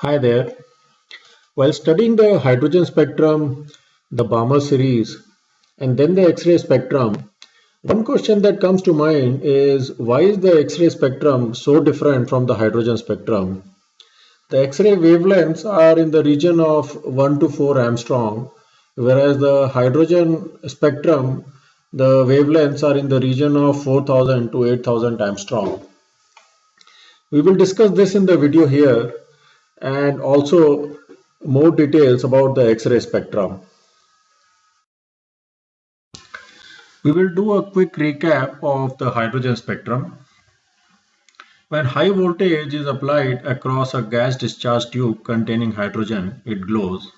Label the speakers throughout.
Speaker 1: Hi there. While studying the hydrogen spectrum, the Balmer series, and then the X-ray spectrum, one question that comes to mind is why is the X-ray spectrum so different from the hydrogen spectrum? The X-ray wavelengths are in the region of 1 to 4 Armstrong, whereas the hydrogen spectrum, the wavelengths are in the region of 4000 to 8000 Armstrong. We will discuss this in the video here and also more details about the X-ray spectrum. We will do a quick recap of the hydrogen spectrum. When high voltage is applied across a gas discharge tube containing hydrogen, it glows.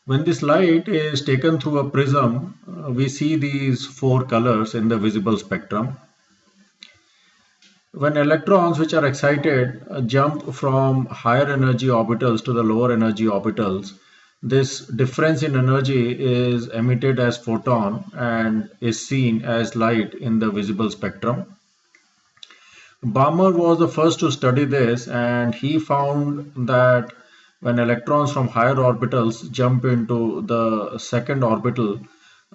Speaker 1: When this light is taken through a prism, we see these four colors in the visible spectrum. When electrons which are excited jump from higher energy orbitals to the lower energy orbitals, this difference in energy is emitted as photon and is seen as light in the visible spectrum. Balmer was the first to study this, and he found that when electrons from higher orbitals jump into the second orbital,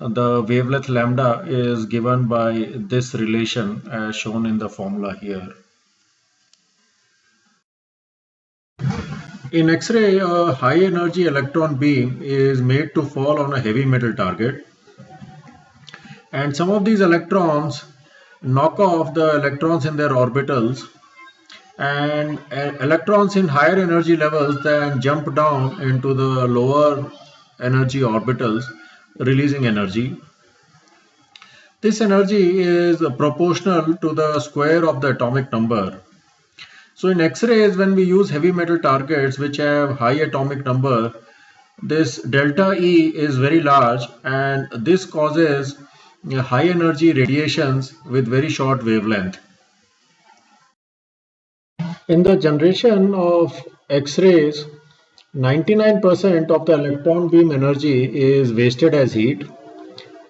Speaker 1: the wavelength lambda is given by this relation as shown in the formula here. In X-ray, a high energy electron beam is made to fall on a heavy metal target, and some of these electrons knock off the electrons in their orbitals, and electrons in higher energy levels then jump down into the lower energy orbitals, releasing energy. This energy is proportional to the square of the atomic number. So in X-rays, when we use heavy metal targets which have high atomic number, this delta E is very large, and this causes high energy radiations with very short wavelength. In the generation of X-rays, 99% of the electron beam energy is wasted as heat,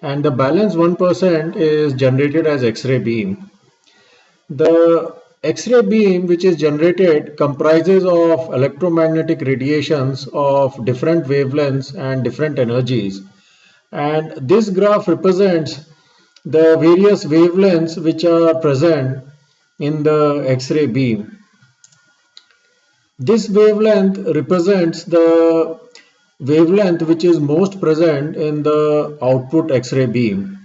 Speaker 1: and the balance 1% is generated as X-ray beam. The X-ray beam which is generated comprises of electromagnetic radiations of different wavelengths and different energies, and this graph represents the various wavelengths which are present in the X-ray beam. This wavelength represents the wavelength which is most present in the output X-ray beam.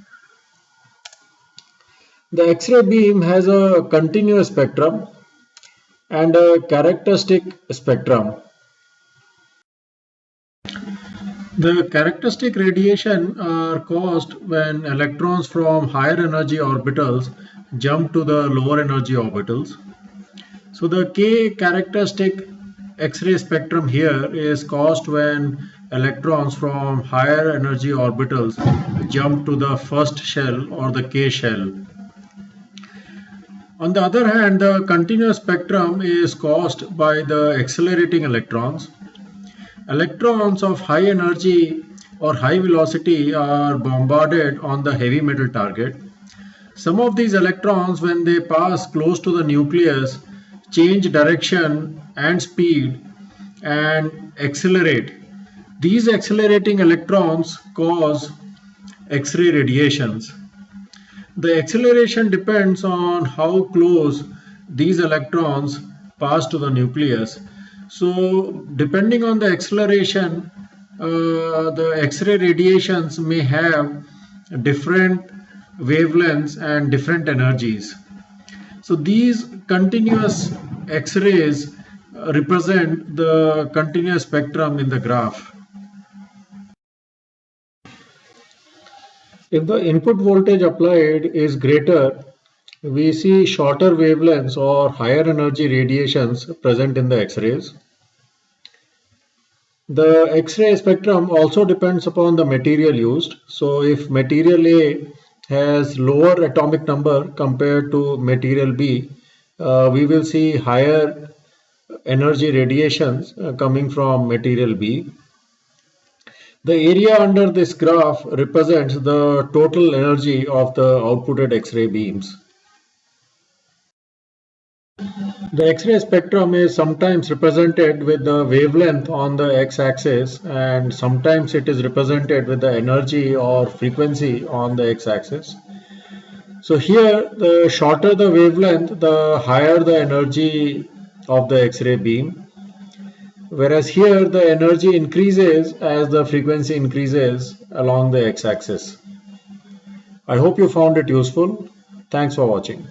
Speaker 1: The X-ray beam has a continuous spectrum and a characteristic spectrum. The characteristic radiation are caused when electrons from higher energy orbitals jump to the lower energy orbitals. So the K characteristic X-ray spectrum here is caused when electrons from higher energy orbitals jump to the first shell or the K shell. On the other hand, the continuous spectrum is caused by the accelerating electrons. Electrons of high energy or high velocity are bombarded on the heavy metal target. Some of these electrons, when they pass close to the nucleus, change direction and speed and accelerate. These accelerating electrons cause X-ray radiations. The acceleration depends on how close these electrons pass to the nucleus. So depending on the acceleration, the X-ray radiations may have different wavelengths and different energies. So these continuous X-rays represent the continuous spectrum in the graph. If the input voltage applied is greater, we see shorter wavelengths or higher energy radiations present in the X-rays. The X-ray spectrum also depends upon the material used. So if material A has lower atomic number compared to material B, we will see higher energy radiations coming from material B. The area under this graph represents the total energy of the outputted X-ray beams. The X-ray spectrum is sometimes represented with the wavelength on the x-axis, and sometimes it is represented with the energy or frequency on the x-axis. So here, the shorter the wavelength, the higher the energy of the X-ray beam. Whereas here, the energy increases as the frequency increases along the x-axis. I hope you found it useful. Thanks for watching.